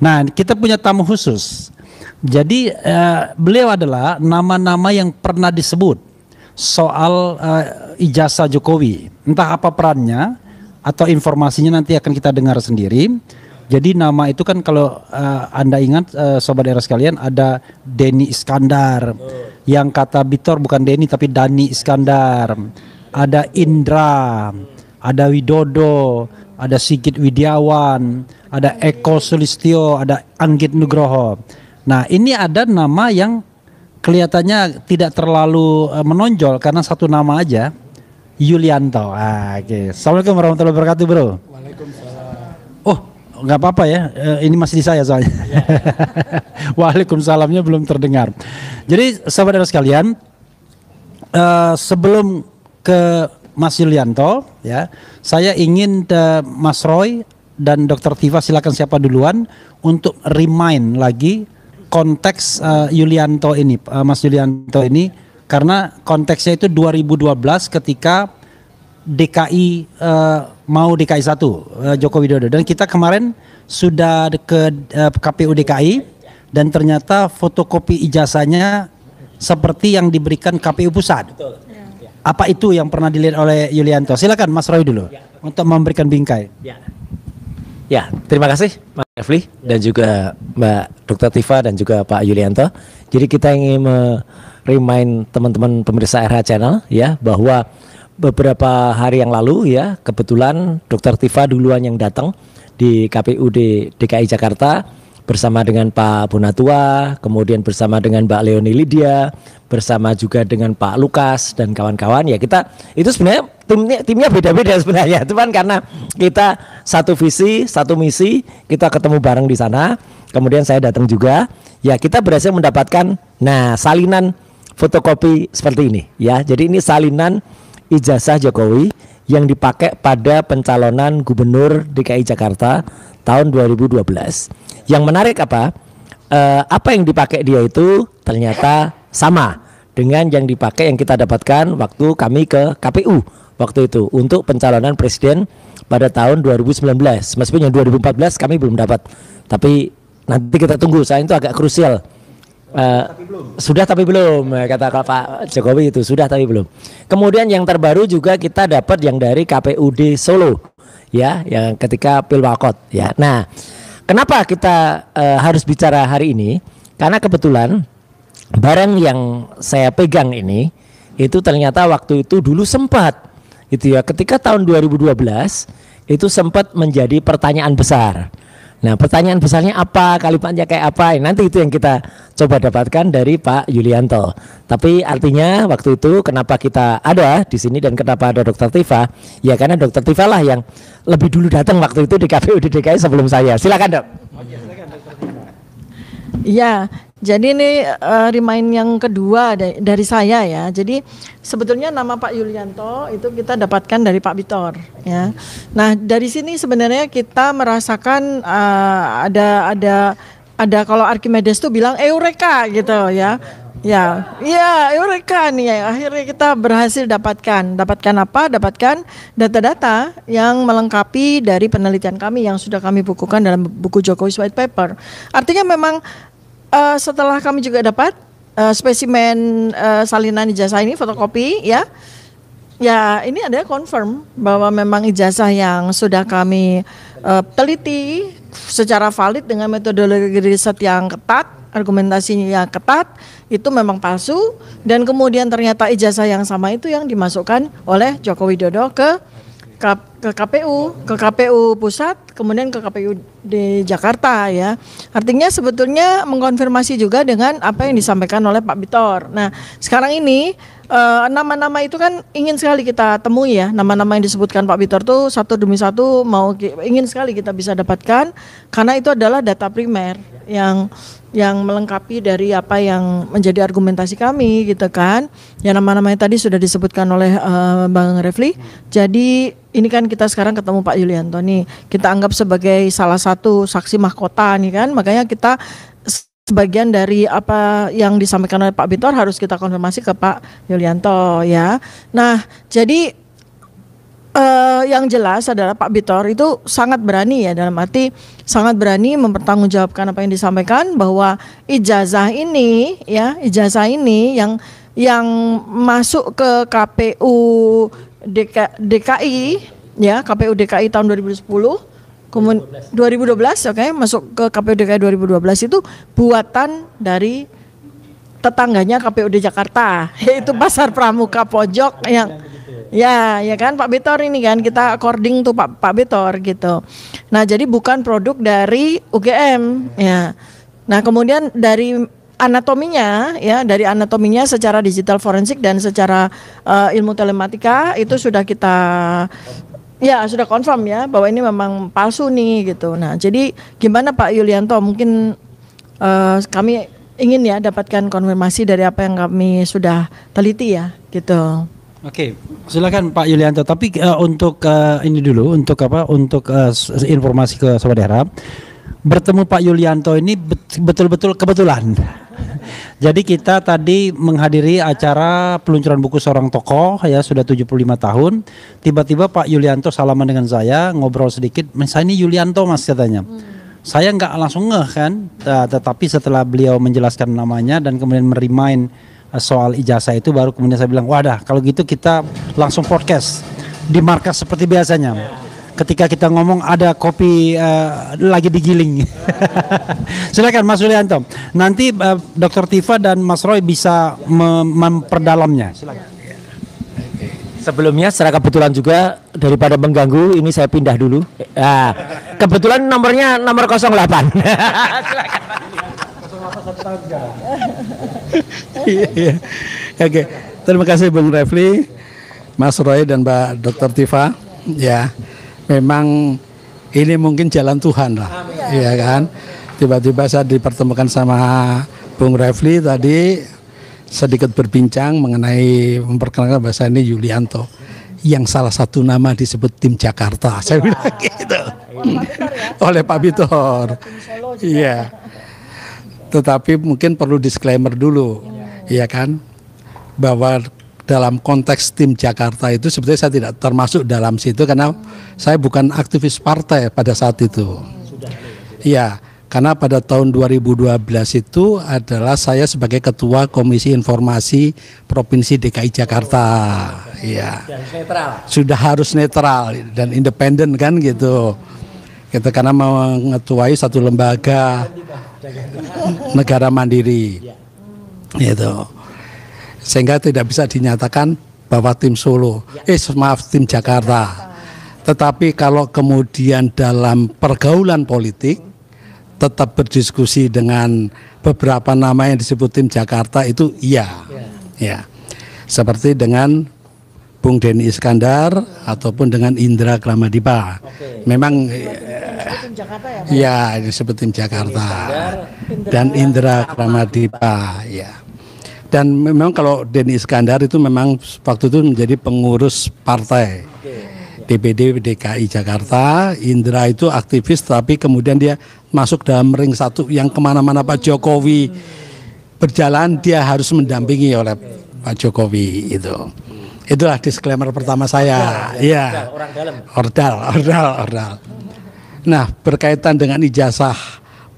Nah, kita punya tamu khusus. Jadi beliau adalah nama-nama yang pernah disebut soal ijazah Jokowi. Entah apa perannya atau informasinya nanti akan kita dengar sendiri. Jadi nama itu kan kalau Anda ingat Sobat Era sekalian, ada Denny Iskandar. Yang kata Bitor bukan Denny tapi Dani Iskandar. Ada Indra, ada Widodo, ada Sigit Widiawan, ada Eko Sulistyo, ada Anggit Nugroho. Nah, ini ada nama yang kelihatannya tidak terlalu menonjol karena satu nama aja, Yulianto. Oke. Assalamualaikum warahmatullahi wabarakatuh, Bro. Waalaikumsalam. Oh, nggak apa-apa ya, ini masih di saya soalnya. Waalaikumsalamnya belum terdengar. Jadi sahabat sekalian, sebelum ke Mas Yulianto, ya, saya ingin Mas Roy dan Dr. Tifa, silakan siapa duluan untuk remind lagi konteks Yulianto ini, Mas Yulianto ini, karena konteksnya itu 2012 ketika DKI mau DKI 1 Joko Widodo, dan kita kemarin sudah ke KPU DKI dan ternyata fotokopi ijazahnya seperti yang diberikan KPU pusat. Betul. Apa itu yang pernah dilihat oleh Yulianto? Silakan Mas Roy dulu untuk memberikan bingkai. Ya, terima kasih Mas Refli dan juga Mbak Dr. Tifa dan juga Pak Yulianto. Jadi kita ingin remind teman-teman pemirsa RH Channel ya, bahwa beberapa hari yang lalu ya, kebetulan Dr. Tifa duluan yang datang di KPUD DKI Jakarta bersama dengan Pak Bonatua, kemudian bersama dengan Mbak Leoni Lydia, bersama juga dengan Pak Lukas dan kawan-kawan. Ya, kita itu sebenarnya timnya beda-beda sebenarnya, cuman karena kita satu visi, satu misi, kita ketemu bareng di sana. Kemudian saya datang juga. Ya, kita berhasil mendapatkan salinan fotokopi seperti ini ya. Jadi ini salinan ijazah Jokowi yang dipakai pada pencalonan Gubernur DKI Jakarta tahun 2012. Yang menarik apa yang dipakai dia itu ternyata sama dengan yang dipakai yang kita dapatkan waktu kami ke KPU waktu itu untuk pencalonan presiden pada tahun 2019. Meskipun yang 2014 kami belum dapat, tapi nanti kita tunggu. Saya itu agak krusial. Sudah tapi belum, kata Pak Jokowi itu sudah tapi belum. Kemudian yang terbaru juga kita dapat yang dari KPUD Solo ya, yang ketika Pilwakot ya. Nah, kenapa kita harus bicara hari ini? Karena kebetulan barang yang saya pegang ini itu ternyata waktu itu dulu sempat itu ya, ketika tahun 2012 itu sempat menjadi pertanyaan besar. Nah, pertanyaan besarnya apa, kalimatnya kayak apa? Nanti itu yang kita coba dapatkan dari Pak Yulianto. Tapi artinya waktu itu kenapa kita ada di sini dan kenapa ada Dr. Tifa? Ya karena Dr. Tifa lah yang lebih dulu datang waktu itu di KPU di DKI sebelum saya. Silakan, Dok. Iya, jadi ini remind yang kedua dari saya ya. Jadi sebetulnya nama Pak Yulianto itu kita dapatkan dari Pak Bitor ya. Nah, dari sini sebenarnya kita merasakan ada kalau Archimedes tuh bilang eureka gitu ya. Ya, eureka nih ya. Akhirnya kita berhasil dapatkan apa? Dapatkan data-data yang melengkapi dari penelitian kami yang sudah kami bukukan dalam buku Jokowi's White Paper. Artinya memang setelah kami juga dapat spesimen salinan ijazah ini fotokopi ya. Ya, ini ada confirm bahwa memang ijazah yang sudah kami teliti secara valid dengan metodologi riset yang ketat, argumentasinya yang ketat, itu memang palsu, dan kemudian ternyata ijazah yang sama itu yang dimasukkan oleh Joko Widodo ke KPU pusat, kemudian ke KPU di Jakarta ya. Artinya sebetulnya mengkonfirmasi juga dengan apa yang disampaikan oleh Pak Bitor. Nah, sekarang ini nama-nama itu kan ingin sekali kita temui ya. Nama-nama yang disebutkan Pak Bitor tuh satu demi satu ingin sekali kita bisa dapatkan, karena itu adalah data primer yang melengkapi dari apa yang menjadi argumentasi kami gitu kan. Ya, nama-namanya tadi sudah disebutkan oleh Bang Refli. Jadi ini kan kita sekarang ketemu Pak Yulianto nih, kita anggap sebagai salah satu saksi mahkota nih kan. Makanya kita sebagian dari apa yang disampaikan oleh Pak Bitor harus kita konfirmasi ke Pak Yulianto ya. Nah, jadi Yang jelas adalah Pak Bitor itu sangat berani ya, dalam arti sangat berani mempertanggungjawabkan apa yang disampaikan, bahwa ijazah ini yang masuk ke KPU DKI ya, KPU DKI tahun 2010, kemudian 2012, oke, masuk ke KPU DKI 2012 itu buatan dari tetangganya KPUD Jakarta, yaitu Pasar Pramuka Pojok yang ya kan Pak Bitor ini kan, kita according to Pak Bitor gitu. Nah, jadi bukan produk dari UGM ya. Nah, kemudian dari anatominya secara digital forensik dan secara ilmu telematika itu sudah kita sudah confirm ya bahwa ini memang palsu nih gitu. Nah, jadi gimana Pak Yulianto, mungkin kami ingin ya dapatkan konfirmasi dari apa yang kami sudah teliti ya gitu. Oke, silakan Pak Yulianto. Tapi untuk ini dulu, untuk informasi ke Sobat Era, bertemu Pak Yulianto ini betul-betul kebetulan. Jadi kita tadi menghadiri acara peluncuran buku seorang tokoh ya, sudah 75 tahun. Tiba-tiba Pak Yulianto salaman dengan saya, ngobrol sedikit. Saya ini Yulianto Mas katanya. Saya nggak langsung ngeh kan, tetapi setelah beliau menjelaskan namanya dan kemudian merimain soal ijazah itu, baru kemudian saya bilang, wadah kalau gitu kita langsung podcast di markas seperti biasanya. Ketika kita ngomong ada kopi lagi digiling. Silakan Mas Yulianto. Nanti Dr. Tifa dan Mas Roy bisa memperdalamnya. Silakan. Sebelumnya secara kebetulan juga, daripada mengganggu, ini saya pindah dulu. Kebetulan nomornya nomor 08. Silakan. Oke, terima kasih Bung Refli, Mas Roy dan Mbak Dr. Tifa. Ya, memang ini mungkin jalan Tuhan lah, ya kan. Tiba-tiba saya dipertemukan sama Bung Refli tadi, sedikit berbincang mengenai memperkenalkan bahasa ini Yulianto, yang salah satu nama disebut tim Jakarta. Saya bilang gitu oleh Pak Bitor. Iya. Tetapi mungkin perlu disclaimer dulu, ya kan, bahwa dalam konteks tim Jakarta itu sebetulnya saya tidak termasuk dalam situ karena saya bukan aktivis partai pada saat itu. Iya, karena pada tahun 2012 itu adalah saya sebagai Ketua Komisi Informasi Provinsi DKI Jakarta. Iya. Sudah harus netral dan independen kan gitu. Kita karena mengetuai satu lembaga negara mandiri, gitu, sehingga tidak bisa dinyatakan bahwa tim Solo, tim Jakarta. Tetapi kalau kemudian dalam pergaulan politik tetap berdiskusi dengan beberapa nama yang disebut tim Jakarta itu ya, seperti dengan Bung Denny Iskandar ataupun dengan Indra Kramadipa. Memang ya disebut tim Jakarta dan Indra Kramadipa ya. Dan memang kalau Denny Iskandar itu memang waktu itu menjadi pengurus partai DPD DKI Jakarta. Indra itu aktivis, tapi kemudian dia masuk dalam ring satu yang kemana-mana Pak Jokowi berjalan, dia harus mendampingi oleh Pak Jokowi itu. Itulah disclaimer pertama saya. Iya. Ordal. Nah, berkaitan dengan ijazah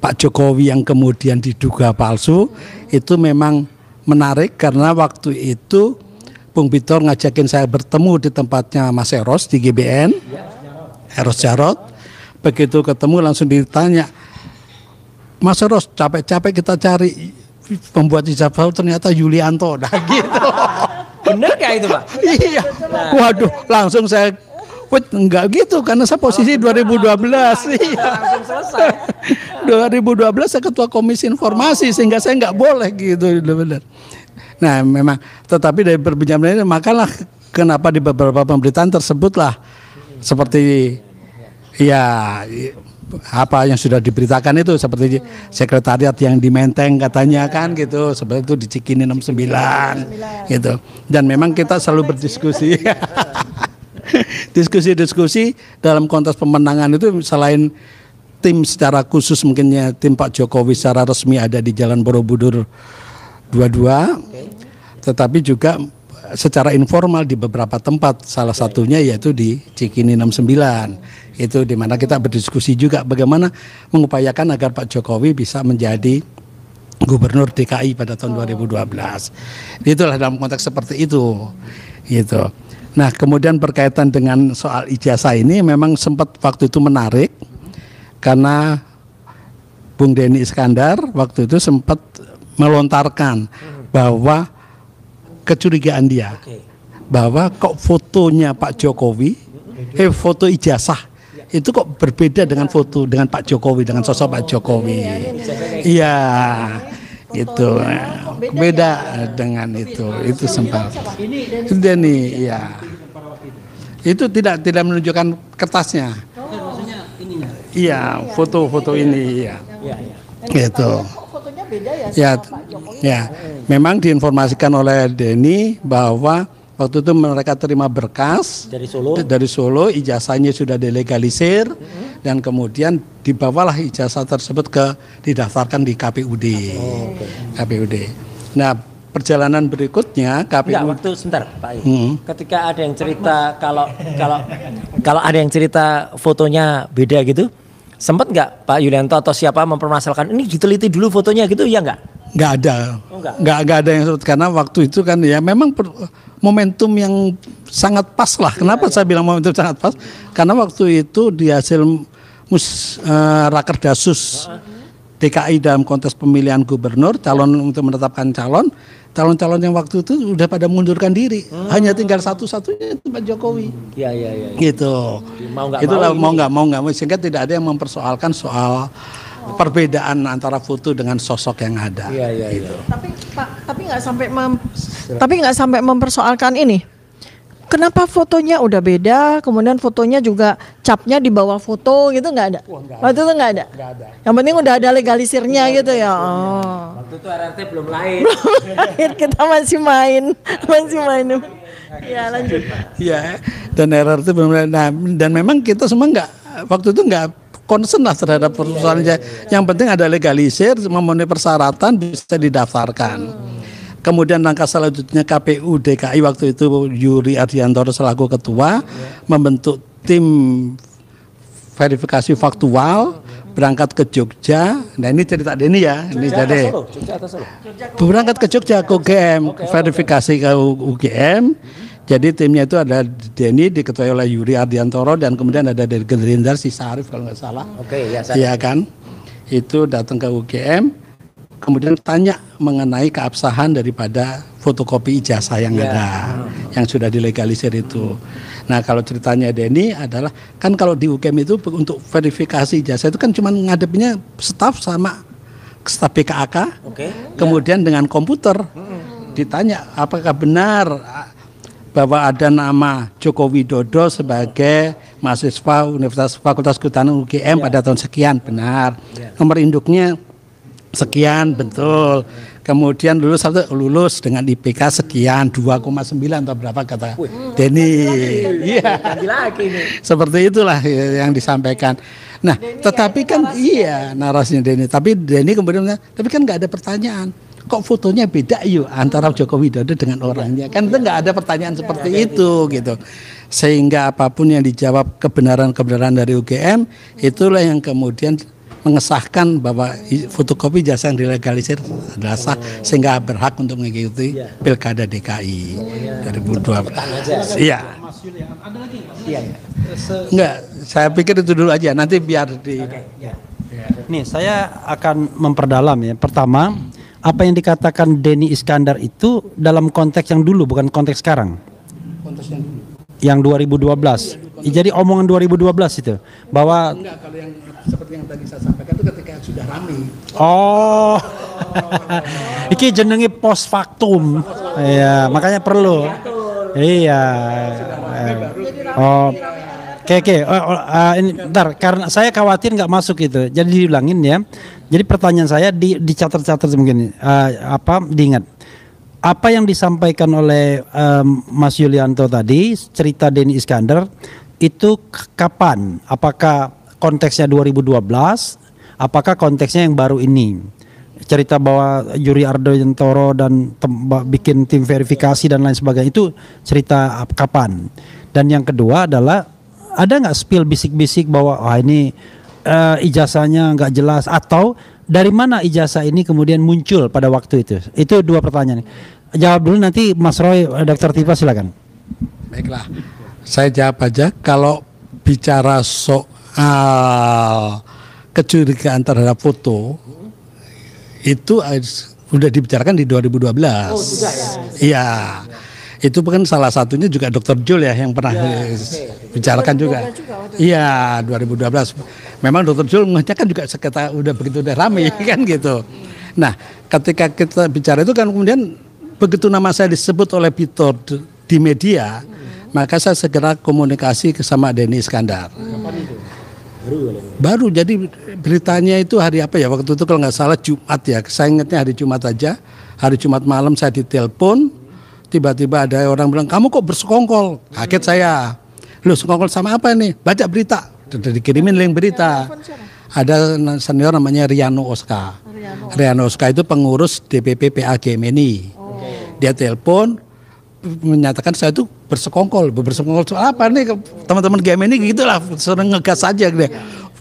Pak Jokowi yang kemudian diduga palsu, itu memang menarik karena waktu itu Bung Bitor ngajakin saya bertemu di tempatnya Mas Eros di GBN, Eros Jarot. Begitu ketemu langsung ditanya, Mas Eros, capek-capek kita cari pembuat ijazah, ternyata Yulianto. Nah gitu. Bener gak itu Pak? Iya. Waduh, langsung saya enggak gitu karena saya posisi 2012. Iya. Langsung selesai. 2012 saya ketua komisi informasi sehingga saya enggak boleh gitu, benar. Nah, memang tetapi dari perbincangan ini makalah kenapa di beberapa pemberitaan tersebutlah seperti ya apa yang sudah diberitakan itu, seperti sekretariat yang di Menteng katanya kan gitu, seperti itu di Cikini 69 gitu. Dan memang kita selalu berdiskusi. Diskusi dalam konteks pemenangan itu, selain tim secara khusus mungkinnya tim Pak Jokowi secara resmi ada di Jalan Borobudur 22, tetapi juga secara informal di beberapa tempat, salah satunya yaitu di Cikini 69. Itu di mana kita berdiskusi juga bagaimana mengupayakan agar Pak Jokowi bisa menjadi Gubernur DKI pada tahun 2012. Itulah dalam konteks seperti itu. Gitu. Nah, kemudian berkaitan dengan soal ijazah ini memang sempat waktu itu menarik karena Bung Denny Iskandar waktu itu sempat melontarkan bahwa kecurigaan dia bahwa kok fotonya Pak Jokowi, foto ijazah itu kok berbeda dengan foto dengan Pak Jokowi, dengan sosok Pak Jokowi. Iya, itu beda dengan itu sempat. Denny, iya. Itu tidak menunjukkan kertasnya. Iya, foto-foto ini, iya. Gitu. Fotonya beda ya Ya, sama Pak Jokowi. ya. Memang diinformasikan oleh Denny bahwa waktu itu mereka terima berkas dari Solo, ijazahnya sudah dilegalisir dan kemudian dibawalah ijazah tersebut didaftarkan di KPUD. KPUD. Nah, perjalanan berikutnya KPUD. Waktu sebentar Pak Yu. Ketika ada yang cerita kalau ada yang cerita fotonya beda gitu, sempat nggak Pak Yulianto atau siapa mempermasalahkan ini diteliti dulu fotonya gitu, ya nggak? Nggak ada, nggak ada yang sebut karena waktu itu kan ya memang momentum yang sangat pas lah. Kenapa saya bilang momentum sangat pas? Karena waktu itu di hasil Rakerdasus DKI dalam konteks pemilihan gubernur, calon untuk menetapkan calon-calon yang waktu itu udah pada mengundurkan diri, hanya tinggal satu-satunya itu Pak Jokowi. Iya. Gitu. Itulah mau nggak mau sehingga tidak ada yang mempersoalkan soal perbedaan antara foto dengan sosok yang ada. Iya. Gitu. Tapi Pak, tapi nggak sampai mempersoalkan ini. Kenapa fotonya udah beda, kemudian fotonya juga capnya di bawah foto gitu, nggak ada? Waktu itu nggak ada. Yang penting udah ada legalisirnya gitu ya. Oh. Waktu itu RRT belum lahir. Kita masih main. Ya lanjut Pak. Iya, dan RRT belum. Nah, dan memang kita semua waktu itu nggak concern lah terhadap persoalannya. Yang penting ada legalisir, memenuhi persyaratan bisa didaftarkan. Kemudian langkah selanjutnya KPU DKI waktu itu Yuri Ardiantoro selaku ketua membentuk tim verifikasi faktual berangkat ke Jogja. Nah ini cerita Denny ya. Ini jadi berangkat ke Jogja ke UGM, verifikasi ke UGM. Jadi timnya itu ada Denny diketuai oleh Yuri Ardiantoro dan kemudian ada dari Gerindra si Sarif kalau nggak salah. Iya kan? Itu datang ke UGM. Kemudian tanya mengenai keabsahan daripada fotokopi ijazah yang ada, yang sudah dilegalisir itu. Nah kalau ceritanya Denny adalah, kan kalau di UGM itu untuk verifikasi ijazah itu kan cuma ngadepinnya staf sama staf BKAK, kemudian dengan komputer. Ditanya apakah benar bahwa ada nama Joko Widodo sebagai mahasiswa Universitas Fakultas Kehutanan UGM pada tahun sekian, benar. Nomor induknya sekian, betul. Kemudian lulus dengan IPK sekian 2,9 atau berapa kata Denny. Iya. Seperti itulah yang disampaikan. Nah, tetapi kan narasinya Denny. Tapi Denny kemudian tapi kan nggak ada pertanyaan. Kok fotonya beda yuk antara Joko Widodo dengan orangnya? Kan itu nggak ada pertanyaan seperti itu gitu. Sehingga apapun yang dijawab kebenaran dari UGM itulah yang kemudian mengesahkan bahwa fotokopi jasa yang dilegalisir adalah sah sehingga berhak untuk mengikuti Pilkada DKI 2012. Iya. Enggak, saya pikir itu dulu aja, nanti biar di. Nih, saya akan memperdalam ya. Pertama, apa yang dikatakan Denny Iskandar itu dalam konteks yang dulu, bukan konteks sekarang. Konteks yang dulu. Yang 2012. Jadi omongan 2012 itu bahwa enggak, kalau yang seperti yang tadi saya sampaikan itu ketika sudah ramai. Oh. Iki jenenge post factum. Iya, makanya perlu. Iya. Oh. Oke. Ini bentar, karena saya khawatir nggak masuk itu. Jadi diulangin ya. Jadi pertanyaan saya dicatat-catat mungkin diingat. Apa yang disampaikan oleh Mas Yulianto tadi, cerita Denny Iskandar itu kapan? Apakah konteksnya 2012? Apakah konteksnya yang baru ini? cerita bahwa Yuri Ardantoro dan bikin tim verifikasi dan lain sebagainya itu cerita kapan? Dan yang kedua adalah ada nggak spill bisik-bisik bahwa ini ijazahnya nggak jelas, atau dari mana ijazah ini kemudian muncul pada waktu itu? Itu dua pertanyaan. Jawab dulu, nanti Mas Roy, Dr. Tifa silakan. Baiklah, saya jawab aja. Kalau bicara soal kecurigaan terhadap foto, itu sudah dibicarakan di 2012. Oh, sudah ya? Iya. Itu kan salah satunya juga Dr. Jul ya yang pernah bicarakan juga. Iya, 2012. Memang Dr. Jul mengatakan juga sekitar udah begitu udah rame kan gitu. Nah, ketika kita bicara itu kan kemudian begitu nama saya disebut oleh Vitor di media, maka saya segera komunikasi sama Denny Iskandar. Baru jadi beritanya itu hari apa ya, waktu itu kalau nggak salah Jumat ya, saya ingatnya hari Jumat aja. Hari Jumat malam saya ditelepon, tiba-tiba ada orang bilang, kamu kok bersekongkol? Kaget saya. Loh, sekongkol sama apa nih? Baca berita. Sudah dikirimin link berita. Ada senior namanya Riano Oska. Riano Oska itu pengurus DPP PA Gemini. Dia telepon menyatakan saya itu bersekongkol soal apa nih, teman-teman Gemini gitulah, sering ngegas saja gitu.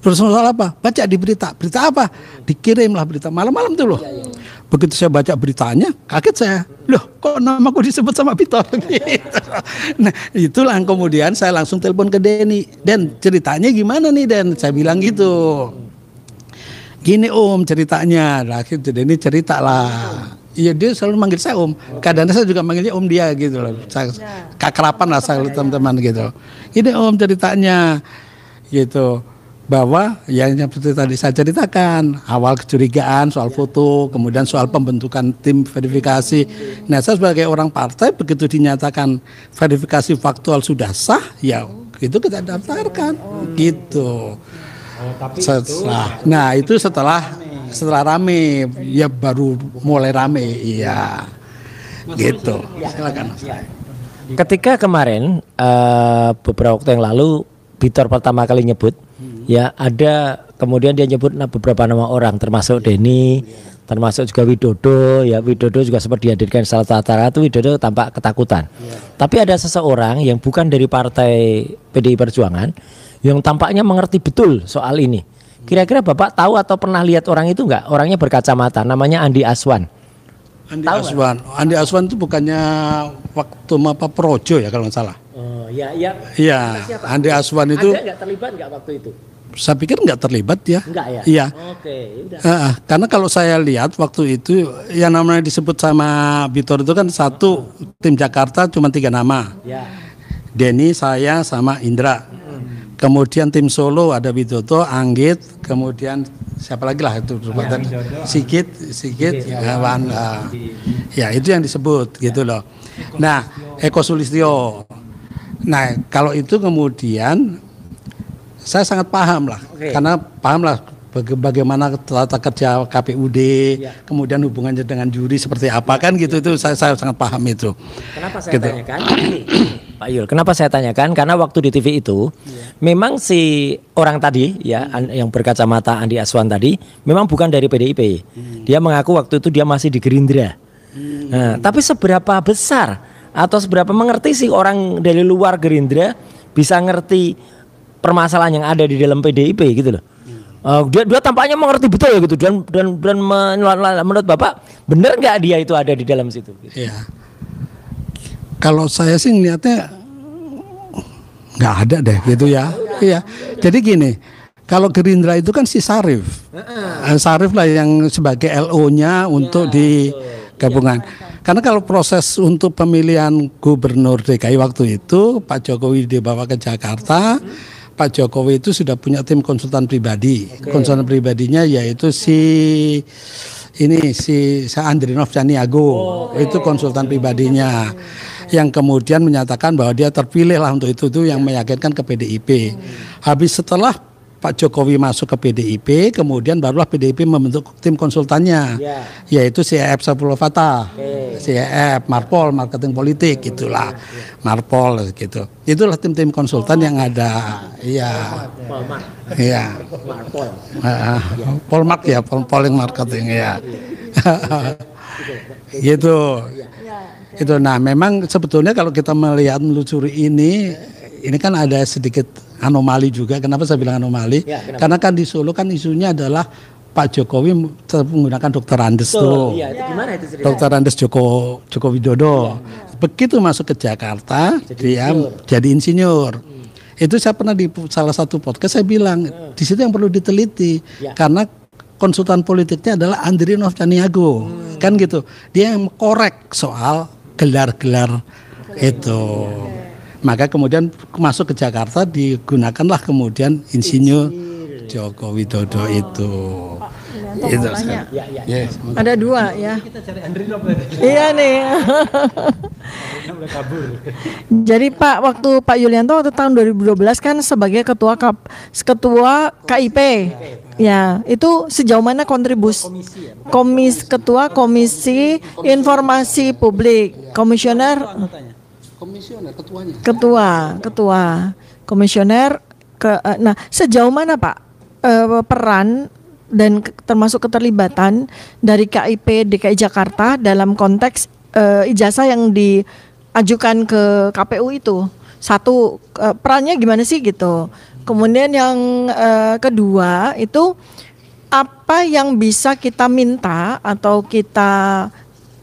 Bersekongkol soal apa? Baca di berita apa? Dikirimlah berita malam-malam tuh loh. Begitu saya baca beritanya, kaget saya. Loh, kok namaku disebut sama Vitor gitu. Nah, itulah kemudian saya langsung telepon ke Denny. Dan ceritanya gimana nih, Dan? Saya bilang gitu. Gini Om ceritanya. Lah gitu, Denny cerita lah. Iya, dia selalu manggil saya Om. Kadang-kadang saya juga manggilnya Om dia gitu loh. Keakraban lah saya teman-teman gitu. Ini Om ceritanya gitu. Bahwa yang seperti tadi saya ceritakan, awal kecurigaan soal foto, kemudian soal pembentukan tim verifikasi. Nah, saya sebagai orang partai begitu dinyatakan verifikasi faktual sudah sah, ya itu kita daftarkan gitu. Nah, itu setelah rame, ya baru mulai rame, iya. Gitu. Silakan. Ketika kemarin beberapa waktu yang lalu Vitor pertama kali nyebut, ya ada kemudian dia nyebut beberapa nama orang, termasuk Denny, termasuk juga Widodo. Ya, Widodo juga sempat dihadirkan salah satu acara itu. Widodo tampak ketakutan. Tapi ada seseorang yang bukan dari partai PDI Perjuangan yang tampaknya mengerti betul soal ini. Kira-kira Bapak tahu atau pernah lihat orang itu enggak? Orangnya berkacamata, namanya Andi Aswan. Andi Aswan itu bukannya waktu Mapa Projo ya kalau nggak salah. Oh iya. Iya, Andi Aswan itu. Anda nggak terlibat nggak waktu itu? Saya pikir nggak terlibat ya. Enggak ya? Iya. Oke, udah. Karena kalau saya lihat waktu itu yang namanya disebut sama Vitor itu kan satu tim Jakarta cuma 3 nama. Ya. Denny, saya sama Indra. Kemudian tim Solo ada Widodo, Anggit, kemudian siapa lagi lah itu Sigit ya itu yang disebut gitu loh. Nah, Eko Sulistyo. Nah, kalau itu kemudian saya sangat paham lah, karena paham lah bagaimana tata kerja KPUD, kemudian hubungannya dengan juri seperti apa kan gitu, itu saya sangat paham itu. Kenapa saya tanyakan? Pak Yul, kenapa saya tanyakan? Karena waktu di TV itu memang si orang tadi ya yang berkacamata Andi Aswan tadi memang bukan dari PDIP. Dia mengaku waktu itu dia masih di Gerindra. Nah, tapi seberapa besar atau seberapa mengerti sih orang dari luar Gerindra bisa ngerti permasalahan yang ada di dalam PDIP gitu loh. Dia tampaknya mengerti betul ya gitu, dan menurut Bapak benar nggak dia itu ada di dalam situ? Gitu. Iya. Kalau saya sih ngeliatnya nggak ada deh gitu ya. Iya. Jadi gini, kalau Gerindra itu kan si Sarif. Sarif lah yang sebagai LO-nya untuk di gabungan. Karena kalau proses untuk pemilihan gubernur DKI waktu itu Pak Jokowi dibawa ke Jakarta. Pak Jokowi itu sudah punya tim konsultan pribadi. Konsultan pribadinya yaitu si Andrinov Caniago. Itu konsultan pribadinya. Yang kemudian menyatakan bahwa dia terpilih lah untuk itu yang meyakinkan ke PDIP. Habis setelah Pak Jokowi masuk ke PDIP, kemudian barulah PDIP membentuk tim konsultannya, yaitu CEF Saifullah Fatah, CEF Marpol Marketing Politik, itulah Marpol gitu. Itulah tim-tim konsultan yang ada, Polmark ya, Polmark ya, Polling Marketing ya. Gitu. Itu. Nah, memang sebetulnya kalau kita melihat melusuri ini kan ada sedikit anomali juga. Kenapa saya bilang anomali? Karena kan di Solo kan isunya adalah Pak Jokowi menggunakan Dr. Andes tuh. Iya, itu gimana itu ceritanya? Dr. Andes Joko Widodo. Begitu masuk ke Jakarta, dia jadi insinyur. Itu saya pernah di salah satu podcast saya bilang, di situ yang perlu diteliti. Karena konsultan politiknya adalah Andrinov Caniago. Kan gitu. Dia yang korek soal gelar-gelar itu. Maka kemudian masuk ke Jakarta digunakanlah kemudian insinyur Joko Widodo itu. Itu. Yes. Ada 2 ya. Iya nih. Jadi Pak, waktu Pak Yulianto waktu tahun 2012 kan sebagai ketua KIP. Ya, itu sejauh mana kontribusi ketua Komisi Informasi Publik, komisioner komisioner nah sejauh mana Pak peran dan termasuk keterlibatan dari KIP DKI Jakarta dalam konteks ijazah yang diajukan ke KPU itu? Satu, perannya gimana sih gitu. Kemudian yang kedua itu apa yang bisa kita minta atau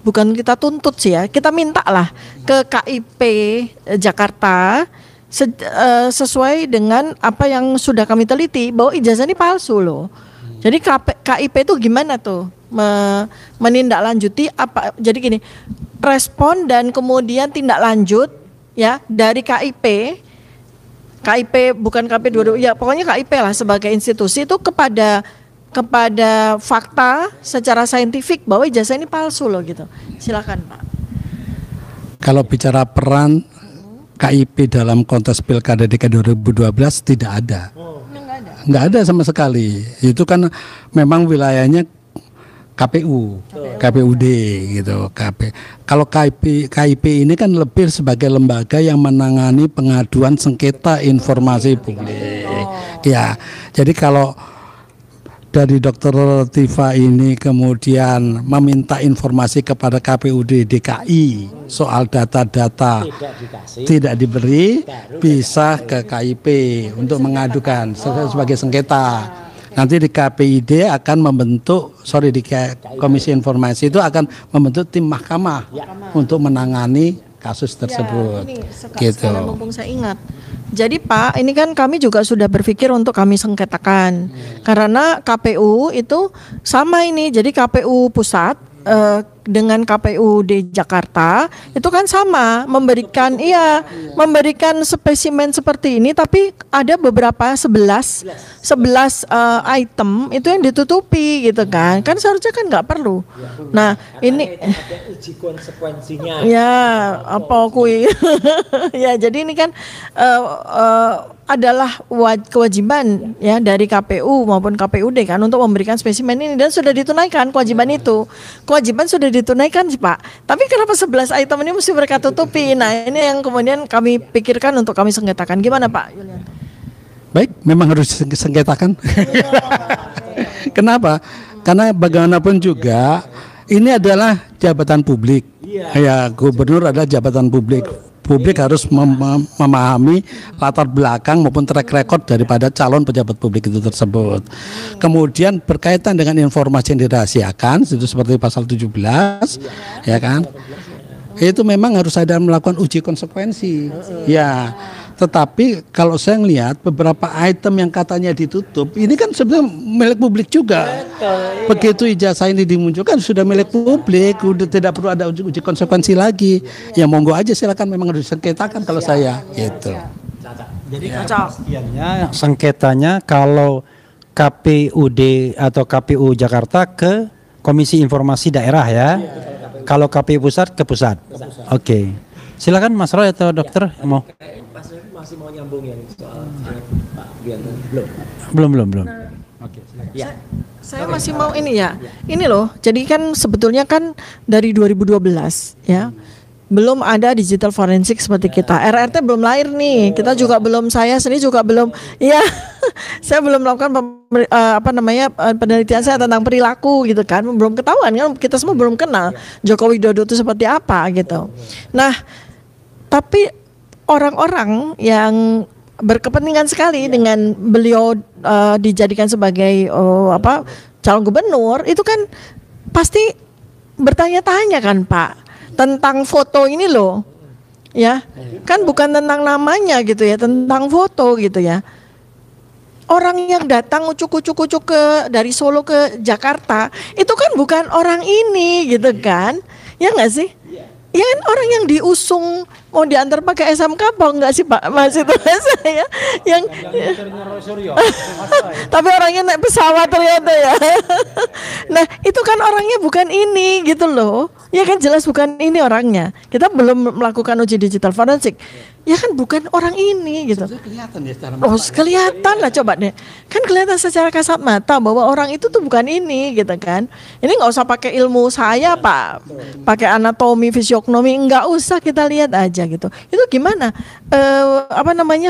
bukan kita tuntut sih ya, kita minta lah ke KIP Jakarta sesuai dengan apa yang sudah kami teliti bahwa ijazah ini palsu loh. Jadi KIP itu gimana tuh menindaklanjuti apa? Jadi gini, respon dan kemudian tindak lanjut ya dari KIP bukan KP 22 ya pokoknya KIP lah sebagai institusi itu kepada fakta secara saintifik bahwa ijazah ini palsu loh gitu. Silakan Pak. Kalau bicara peran KIP dalam konteks Pilkada DKI 2012 tidak ada. Nggak ada sama sekali. Itu kan memang wilayahnya KPUD gitu. Kalau KIP ini kan lebih sebagai lembaga yang menangani pengaduan sengketa informasi publik. Ya, jadi kalau dari Dr. Tifa ini kemudian meminta informasi kepada KPUD DKI soal data-data tidak diberi, bisa ke KIP untuk mengadukan sebagai sengketa. Nanti di KPID akan membentuk, di Komisi Informasi itu akan membentuk tim mahkamah untuk menangani kasus tersebut. Gitu. Mumpung saya ingat. Jadi Pak, ini kan kami juga sudah berpikir untuk kami sengketakan. Karena KPU itu sama ini. Jadi KPU pusat dengan KPU di Jakarta itu kan sama memberikan spesimen seperti ini, tapi ada beberapa 11 item itu yang ditutupi gitu kan seharusnya kan nggak perlu. Nah ini uji konsekuensinya ya apa kui ya jadi ini kan adalah kewajiban ya dari KPU maupun KPUD kan untuk memberikan spesimen ini dan sudah ditunaikan kewajiban itu. Kewajiban sudah ditunaikan sih Pak. Tapi kenapa 11 item ini mesti mereka tutupi? Nah, ini yang kemudian kami pikirkan untuk kami sengketakan. Gimana Pak Yulianto? Baik, memang harus disengketakan. Kenapa? Karena bagaimanapun juga ini adalah jabatan publik. Ya, gubernur adalah jabatan publik. Publik harus memahami latar belakang maupun track record daripada calon pejabat publik itu tersebut. Kemudian berkaitan dengan informasi yang dirahasiakan, itu seperti pasal 17, ya kan? Itu memang harus ada melakukan uji konsekuensi. Ya. Tetapi kalau saya melihat beberapa item yang katanya ditutup, ini kan sebenarnya milik publik juga. Begitu ijazah ini dimunculkan sudah milik publik, udah tidak perlu ada uji konsekuensi lagi. Ya monggo aja silakan, memang harus disengketakan kalau saya gitu. Jadi kepastiannya sengketanya kalau KPUD atau KPU Jakarta ke Komisi Informasi Daerah ya. Kalau KPU pusat ke pusat. Oke. Silakan Mas Roy atau dokter mau. Masih mau nyambung yang soal Pak Yulianto belum. Oke, ya. Saya masih mau ini ya. Ini loh. Jadi kan sebetulnya kan dari 2012 ya. belum ada digital forensik seperti kita. RRT belum lahir nih. Kita juga belum, saya sendiri juga belum. Iya, saya belum melakukan penelitian saya tentang perilaku gitu kan. Belum ketahuan kan, kita semua belum kenal Joko Widodo itu seperti apa gitu. Nah, tapi orang-orang yang berkepentingan sekali dengan beliau dijadikan sebagai calon gubernur itu kan pasti bertanya-tanya kan Pak tentang foto ini loh, ya kan bukan tentang namanya gitu ya, tentang foto gitu ya. Orang yang datang ucuk-ucuk dari Solo ke Jakarta itu kan bukan orang ini gitu kan, ya nggak sih? Ya kan orang yang diusung mau diantar pakai SMK apa enggak sih Pak Mas itu saya yang tapi orangnya naik pesawat ternyata ya. Nah itu kan orangnya bukan ini gitu loh. Ya kan jelas bukan ini orangnya. Kita belum melakukan uji digital forensik. Ya kan bukan orang ini gitu. Kelihatan ya secara Oh kelihatan lah coba deh. Kan kelihatan secara kasat mata bahwa orang itu tuh bukan ini gitu kan. Ini nggak usah pakai ilmu saya Pak. Pakai anatomi, fisiognomi, nggak usah, kita lihat aja gitu. Itu gimana?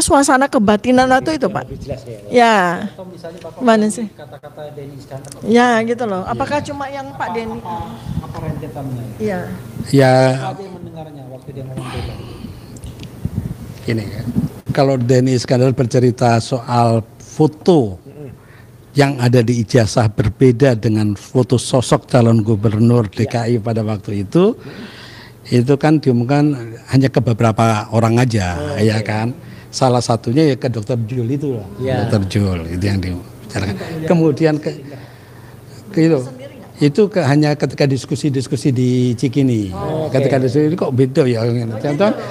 Suasana kebatinan itu Pak. Ya. Mana sih? Ya gitu loh. Apakah cuma yang Pak Denny? Iya. ya yang mendengarnya waktu dia ngomong beda. ini kan. Kalau Denny Iskandar bercerita soal foto yang ada di ijazah berbeda dengan foto sosok calon gubernur DKI pada waktu itu kan diumumkan hanya ke beberapa orang aja, ya kan. Salah satunya ya ke Dr. Jul itu lah, Dr. Jul itu yang dibicarakan. Kemudian itu hanya ketika diskusi-diskusi di Cikini. Ketika diskusi kok beda ya.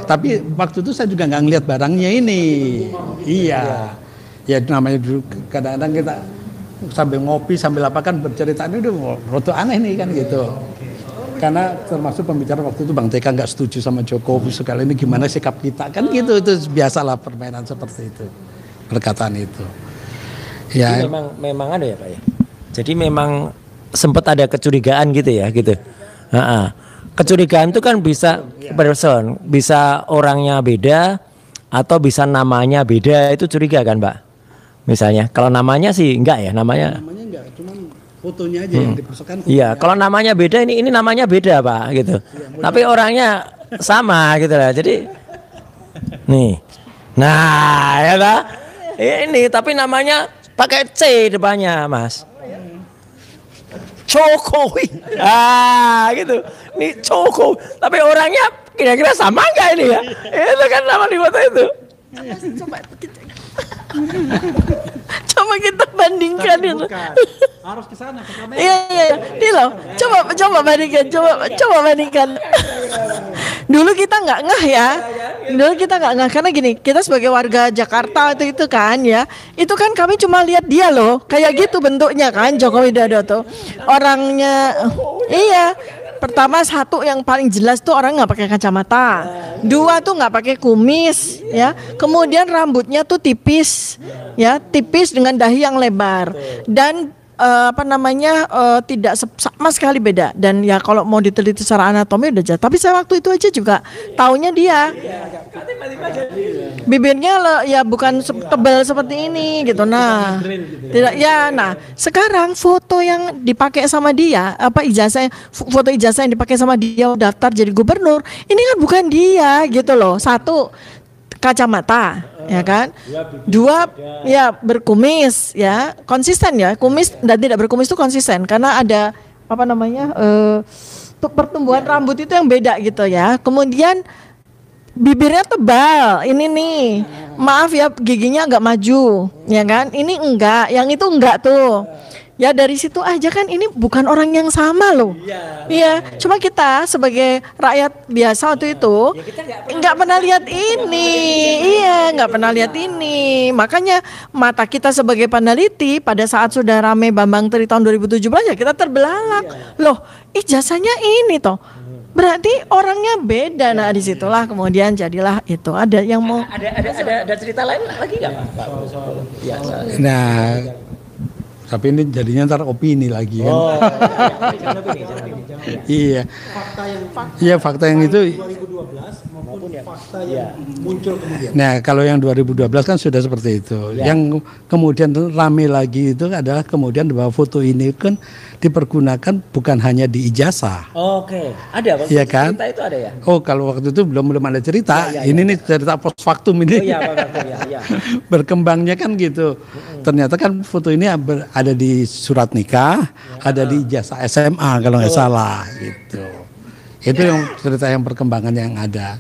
Tapi waktu itu saya juga nggak ngeliat barangnya ini. Iya. Ya namanya dulu kadang-kadang kita sambil ngopi sambil apa kan bercerita ini udah roto aneh nih kan gitu. Karena termasuk pembicara waktu itu Bang TK nggak setuju sama Jokowi sekali ini gimana sikap kita kan gitu, itu biasalah permainan seperti itu, perkataan itu. Ya. Jadi memang ada ya Pak ya. Jadi memang sempat ada kecurigaan gitu ya gitu. Kecurigaan itu kan bisa person, bisa orangnya beda atau bisa namanya beda, itu curiga kan Pak? Misalnya kalau namanya sih enggak ya, namanya Enggak, cuman fotonya aja yang dipersoalkan. Iya, kalau namanya beda ini namanya beda Pak gitu. Tapi orangnya sama gitu lah. Jadi nih. Nah, ya lah. Ini tapi namanya pakai C depannya, Mas. Jokowi. Gitu. Nih Jokowi. Tapi orangnya kira-kira sama enggak ini ya? Itu kan nama di foto itu. Coba kita bandingkan itu. Harus ke sana ke kamera. Iya. Ini loh. Coba bandingkan. Coba bandingkan. Dulu kita nggak ngeh ya. Dulu kita nggak ngeh karena gini, kita sebagai warga Jakarta itu kan ya, itu kan kami cuma lihat dia loh, kayak gitu bentuknya kan Joko Widodo tuh. Orangnya, iya. Pertama satu yang paling jelas tuh orang nggak pakai kacamata, dua tuh nggak pakai kumis, ya. Kemudian rambutnya tuh tipis, ya, tipis dengan dahi yang lebar dan tidak sama sekali beda. Dan ya kalau mau diteliti secara anatomi udah jelas. Tapi saya waktu itu aja juga taunya dia bibirnya ya bukan tebal seperti ini gitu. Nah, tidak ya. Nah, sekarang foto yang dipakai sama dia, foto ijazah yang dipakai sama dia daftar jadi gubernur, ini kan bukan dia gitu loh. Satu, kacamata, ya kan? Dua, ya berkumis, ya konsisten ya. Kumis dan tidak berkumis itu konsisten karena ada pertumbuhan rambut itu yang beda gitu ya. Kemudian bibirnya tebal, ini nih, maaf ya giginya agak maju, ya kan? Ini enggak, yang itu enggak tuh. Ya dari situ aja kan ini bukan orang yang sama loh. Iya, cuma kita sebagai rakyat biasa waktu itu nggak pernah lihat ini. Iya, nggak pernah lihat ini. Makanya mata kita sebagai peneliti pada saat sudah rame Bambang Tri tahun 2017 ya kita terbelalak. Loh, ijazahnya ini toh. Berarti orangnya beda. Nah disitulah kemudian jadilah itu. Ada yang mau ada cerita lain lagi nggak Pak? Nah, Tapi ini jadinya ntar opini lagi kan. Oh, Iya. Iya, fakta yang itu. Nah, kalau yang 2012 kan sudah seperti itu. Yang kemudian rame lagi itu adalah kemudian bahwa foto ini kan dipergunakan bukan hanya di ijazah. Oke, ada waktu Iya kan? cerita itu ada ya? Oh, kalau waktu itu belum ada cerita. Ini nih cerita post factum Oh ini. iya, ya. Berkembangnya kan gitu. Ternyata kan foto ini ada di surat nikah, ada di ijazah SMA kalau nggak salah gitu. Itu yang cerita yang perkembangan yang ada.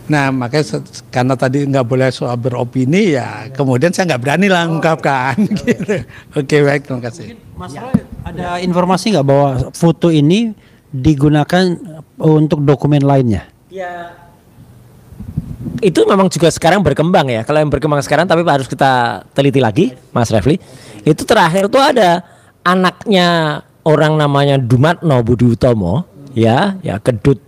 Nah, makanya karena tadi nggak boleh soal beropini ya, kemudian saya nggak berani lah ungkapkan. Gitu. Oke, baik, terima kasih. Mas Roy, ada informasi nggak bahwa foto ini digunakan untuk dokumen lainnya? Ya, itu memang juga sekarang berkembang ya. Kalau yang berkembang sekarang tapi harus kita teliti lagi, Mas Refli. Itu terakhir tuh ada anaknya orang namanya Dumatno Budi Utomo, ya Kedut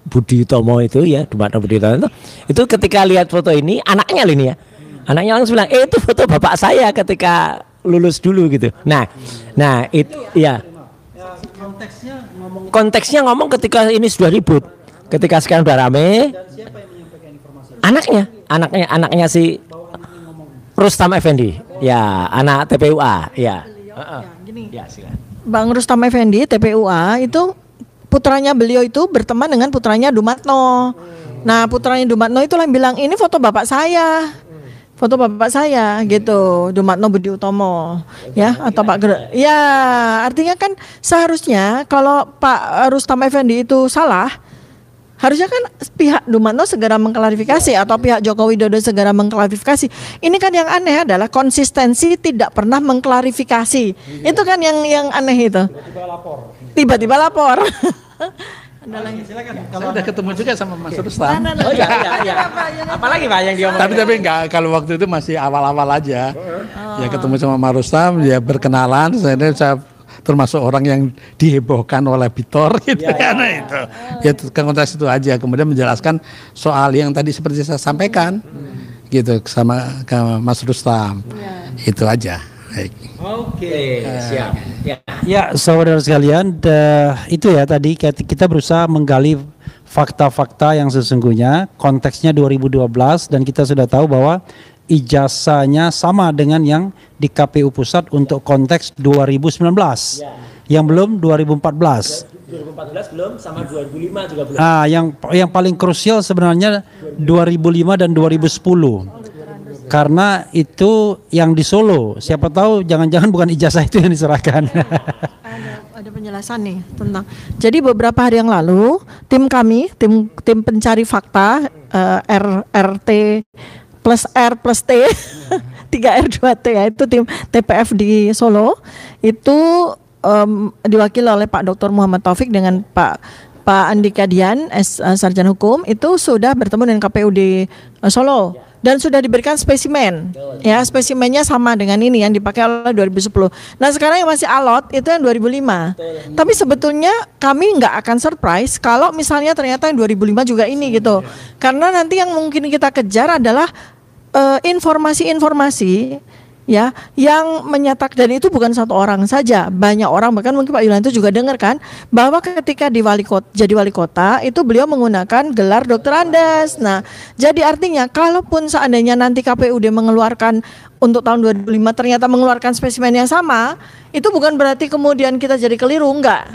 Budi Utomo itu ya, Dumatno Budi Utomo itu ketika lihat foto ini, anaknya ini ya. Anaknya langsung bilang, itu foto bapak saya ketika lulus dulu gitu. Nah itu ya. Konteksnya ngomong ketika ini sudah ribut, ketika sekarang sudah rame. Anaknya si Rustam Effendi, ya anak TPUA, ya. Ya, silakan. Bang Rustam Effendi TPUA itu putranya beliau itu berteman dengan putranya Dumatno. Nah, putranya Dumatno itu yang bilang ini foto bapak saya. Foto bapak saya gitu, Dumatno Budi Utomo, ya atau Pak ya, artinya kan seharusnya kalau Pak Rustam Effendi itu salah, harusnya kan pihak Dumatno segera mengklarifikasi atau pihak Joko Widodo segera mengklarifikasi. Ini kan yang aneh adalah konsistensi tidak pernah mengklarifikasi. Itu kan yang aneh itu. Tiba-tiba lapor. Kalau udah ketemu juga sama Mas Rustam. Oh iya. Apalagi Pak yang diomongin? Tapi enggak, kalau waktu itu masih awal-awal aja. Ya ketemu sama Mas Rustam, ya berkenalan. Saya termasuk orang yang dihebohkan oleh Bitor gitu itu. Ya konteks itu aja. Kemudian menjelaskan soal yang tadi seperti saya sampaikan. Gitu sama ke Mas Rustam. Itu aja. Baik. Oke, siap. Ya, saudara sekalian, itu ya tadi kita berusaha menggali fakta-fakta yang sesungguhnya, konteksnya 2012 dan kita sudah tahu bahwa ijazahnya sama dengan yang di KPU Pusat untuk konteks 2019. Yang belum 2014. 2014 belum, sama 2005 juga belum. Ah, yang paling krusial sebenarnya 2005 dan 2010. Karena itu yang di Solo, siapa tahu jangan-jangan bukan ijazah itu yang diserahkan. Ada penjelasan nih tentang. Jadi beberapa hari yang lalu tim kami, tim pencari fakta RT plus R plus T 3R2T ya, itu tim TPF di Solo itu diwakili oleh Pak Dr. Muhammad Taufik dengan Pak Andika Dian Sarjana Hukum, itu sudah bertemu dengan KPU di Solo. Dan sudah diberikan spesimen, ya spesimennya sama dengan ini yang dipakai oleh 2010. Nah sekarang yang masih alot itu yang 2005. Tapi sebetulnya kami nggak akan surprise kalau misalnya ternyata yang 2005 juga ini gitu. Karena nanti yang mungkin kita kejar adalah informasi-informasi ya yang menyatakan, dan itu bukan satu orang saja, banyak orang, bahkan mungkin Pak Yulianto juga dengar kan bahwa ketika jadi wali kota itu beliau menggunakan gelar Dr. Andes. Nah, jadi artinya kalaupun seandainya nanti KPUD mengeluarkan untuk tahun 2005 ternyata mengeluarkan spesimen yang sama, itu bukan berarti kemudian kita jadi keliru, enggak.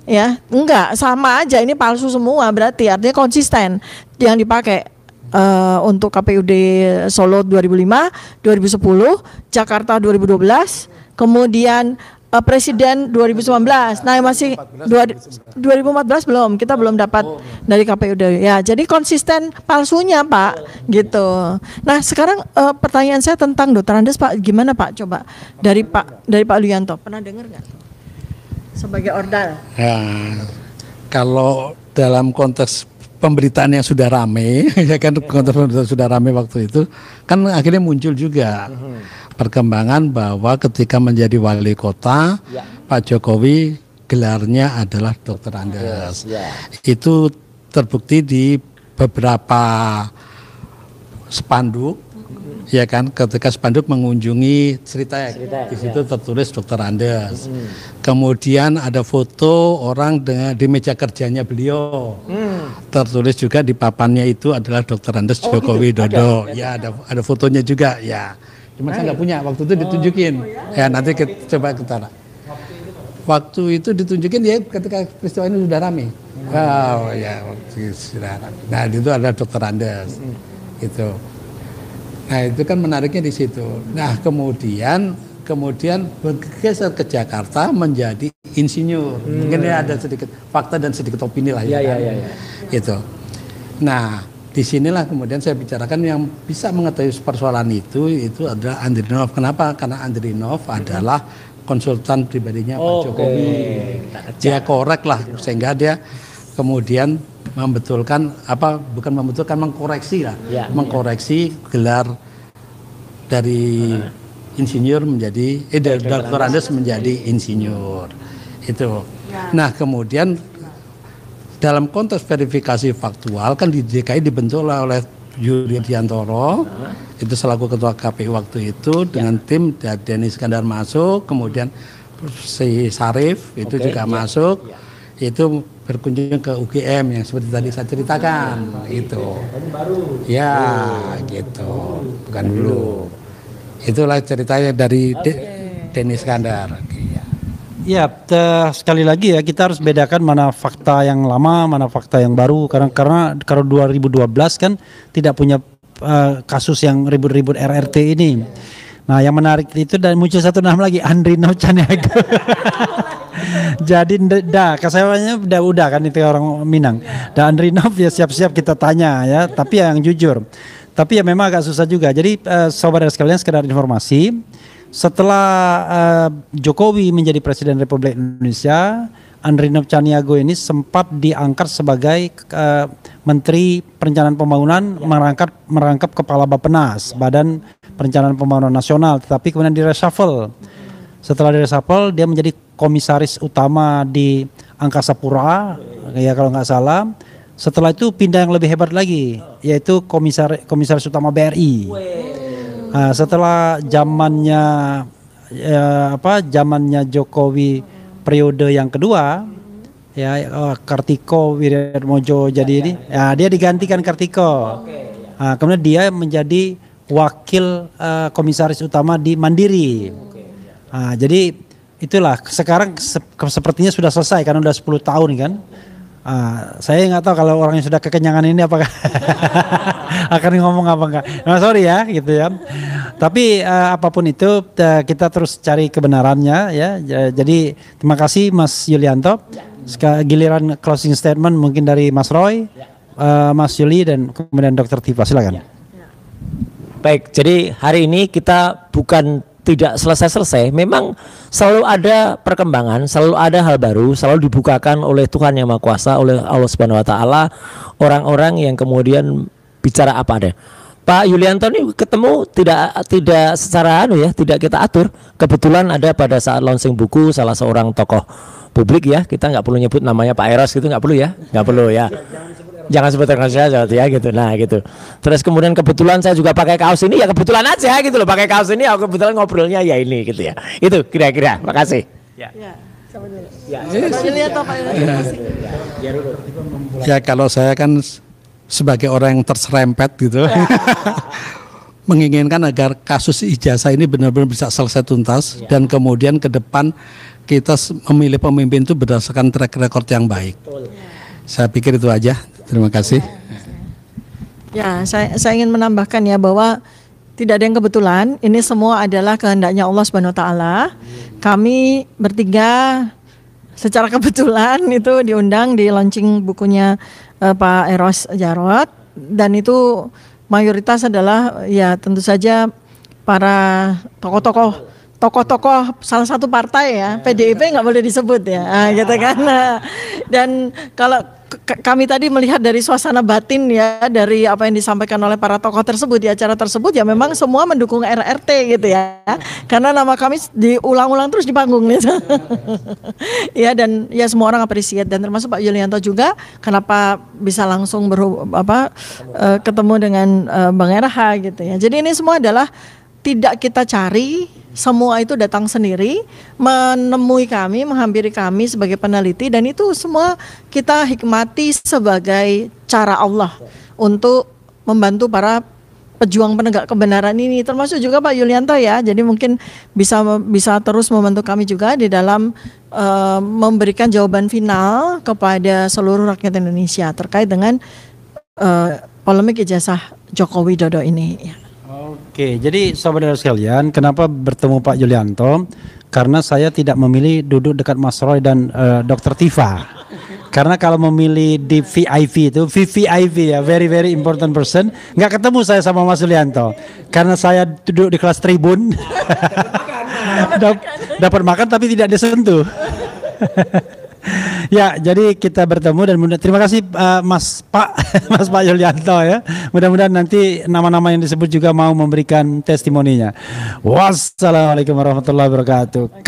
Ya, enggak, sama aja, ini palsu semua, berarti artinya konsisten yang dipakai. Untuk KPUD Solo 2005, 2010, Jakarta 2012, kemudian Presiden 2019. Nah masih 2014 belum, kita belum dapat dari KPUD. Ya, jadi konsisten palsunya Pak, gitu. Nah sekarang pertanyaan saya tentang Dr. Andes Pak, gimana Pak? Coba dari Pak Yulianto, pernah dengar nggak? Sebagai ordal. Ya, kalau dalam konteks pemberitaan yang sudah rame, ya kan konteks sudah rame waktu itu, kan akhirnya muncul juga perkembangan bahwa ketika menjadi wali kota, Pak Jokowi gelarnya adalah Dr. Andes. Itu terbukti di beberapa spanduk Ya kan, ketika spanduk mengunjungi Sritek, di situ tertulis Dr. Andes. Kemudian ada foto orang dengan di meja kerjanya beliau, tertulis juga di papannya itu adalah Dr. Andes Joko Widodo. Ya ada fotonya juga ya. Cuma saya nggak punya, waktu itu ditunjukin. Ya nanti coba kita. Waktu itu ditunjukin ya ketika peristiwa ini sudah ramai. Oh ya, sudah ramai. Nah itu adalah Dr. Andes, gitu. Nah itu kan menariknya di situ. Nah kemudian bergeser ke Jakarta menjadi insinyur. Mungkin ya ada sedikit fakta dan sedikit opini lah ya. Gitu. Nah disinilah kemudian saya bicarakan yang bisa mengetahui persoalan itu adalah Andrinov. Kenapa? Karena Andrinov adalah konsultan pribadinya Pak Jokowi. Dia korek lah sehingga dia kemudian mengkoreksi mengkoreksi gelar dari insinyur menjadi dari Dr. Andes menjadi insinyur itu. Nah kemudian dalam konteks verifikasi faktual kan di DKI dibentuk oleh Yuli Diantoro itu selaku ketua KPU waktu itu dengan tim Denny Iskandar masuk, kemudian si Sarif itu juga masuk. Itu berkunjung ke UGM yang seperti tadi saya ceritakan itu. Ya, gitu. Bukan dulu. Itulah ceritanya dari Denny Iskandar. Ya, sekali lagi ya kita harus bedakan mana fakta yang lama, mana fakta yang baru. Karena kalau 2012 kan tidak punya kasus yang ribut-ribut RRT ini. Nah, yang menarik itu dan muncul satu nama lagi, Andrinov Caniago. Jadi kasarnya udah kan itu orang Minang. Dan Andrinov ya siap-siap kita tanya ya, tapi yang jujur. Tapi ya memang agak susah juga. Jadi saudara sekalian sekedar informasi, setelah Jokowi menjadi Presiden Republik Indonesia, Andrinov Caniago ini sempat diangkat sebagai Menteri Perencanaan Pembangunan merangkap Kepala Bappenas, Badan Perencanaan Pembangunan Nasional, tetapi kemudian direshuffle. Setelah direshuffle, dia menjadi komisaris utama di Angkasa Pura, ya kalau nggak salah. Setelah itu pindah yang lebih hebat lagi, yaitu komisaris utama BRI. Nah, setelah zamannya Jokowi periode yang kedua, ya Kartiko Wiryadmojo jadi ini, ya dia digantikan Kartiko. Nah, kemudian dia menjadi wakil komisaris utama di Mandiri. Nah, jadi itulah sekarang sepertinya sudah selesai karena udah 10 tahun kan. Saya nggak tahu kalau orang yang sudah kekenyangan ini apakah akan ngomong apa enggak. Nah, sorry ya gitu ya. Tapi apapun itu kita terus cari kebenarannya ya. Jadi terima kasih Mas Yulianto. Giliran closing statement mungkin dari Mas Roy, Mas Yuli dan kemudian Dr. Tifa, silakan. Baik, jadi hari ini kita bukan tidak selesai-selesai, memang selalu ada perkembangan, selalu ada hal baru, selalu dibukakan oleh Tuhan Yang Maha Kuasa, oleh Allah Subhanahu Wa Taala, orang-orang yang kemudian bicara apa ada. Pak Yulianto ini ketemu tidak secara tidak kita atur. Kebetulan ada pada saat launching buku salah seorang tokoh publik ya, kita nggak perlu nyebut namanya Pak Eros gitu, nggak perlu ya. Jangan sebut saja ya gitu. Nah gitu. Terus kemudian kebetulan saya juga pakai kaos ini ya, kebetulan aja gitu loh, pakai kaos ini aku kebetulan ngobrolnya ya ini gitu ya. Itu kira-kira. Makasih. Ya. Sama dulu. Ya kalau saya kan sebagai orang yang terserempet gitu. Menginginkan agar kasus ijazah ini benar-benar bisa selesai tuntas dan kemudian ke depan kita memilih pemimpin itu berdasarkan track record yang baik. Saya pikir itu aja. Terima kasih. Ya, saya ingin menambahkan ya bahwa tidak ada yang kebetulan. Ini semua adalah kehendaknya Allah Subhanahu Wa Taala. Kami bertiga secara kebetulan itu diundang di launching bukunya Pak Eros Jarot, dan itu mayoritas adalah ya tentu saja para tokoh-tokoh salah satu partai ya, PDIP nggak boleh disebut ya, gitu kan. Dan kalau kami tadi melihat dari suasana batin ya, dari apa yang disampaikan oleh para tokoh tersebut di acara tersebut, ya memang semua mendukung RRT gitu ya, karena nama kami diulang-ulang terus di panggung gitu. Ya, dan ya semua orang appreciate, dan termasuk Pak Yulianto juga, kenapa bisa langsung ketemu dengan Bang RH gitu ya. Jadi ini semua adalah tidak kita cari, semua itu datang sendiri, menemui kami, menghampiri kami sebagai peneliti, dan itu semua kita hikmati sebagai cara Allah untuk membantu para pejuang penegak kebenaran ini, termasuk juga Pak Yulianto ya. Jadi mungkin bisa terus membantu kami juga di dalam memberikan jawaban final kepada seluruh rakyat Indonesia terkait dengan polemik ijazah Joko Widodo ini ya. Oke, jadi saudara sekalian, kenapa bertemu Pak Yulianto? Karena saya tidak memilih duduk dekat Mas Roy dan Dr. Tifa. Karena kalau memilih di VIP itu, VVIP ya, very very important person, nggak ketemu saya sama Mas Yulianto. Karena saya duduk di kelas tribun, dapat makan tapi tidak disentuh. Ya, jadi kita bertemu dan terima kasih Mas Pak Yulianto ya. Mudah-mudahan nanti nama-nama yang disebut juga mau memberikan testimoninya. Wassalamualaikum warahmatullahi wabarakatuh.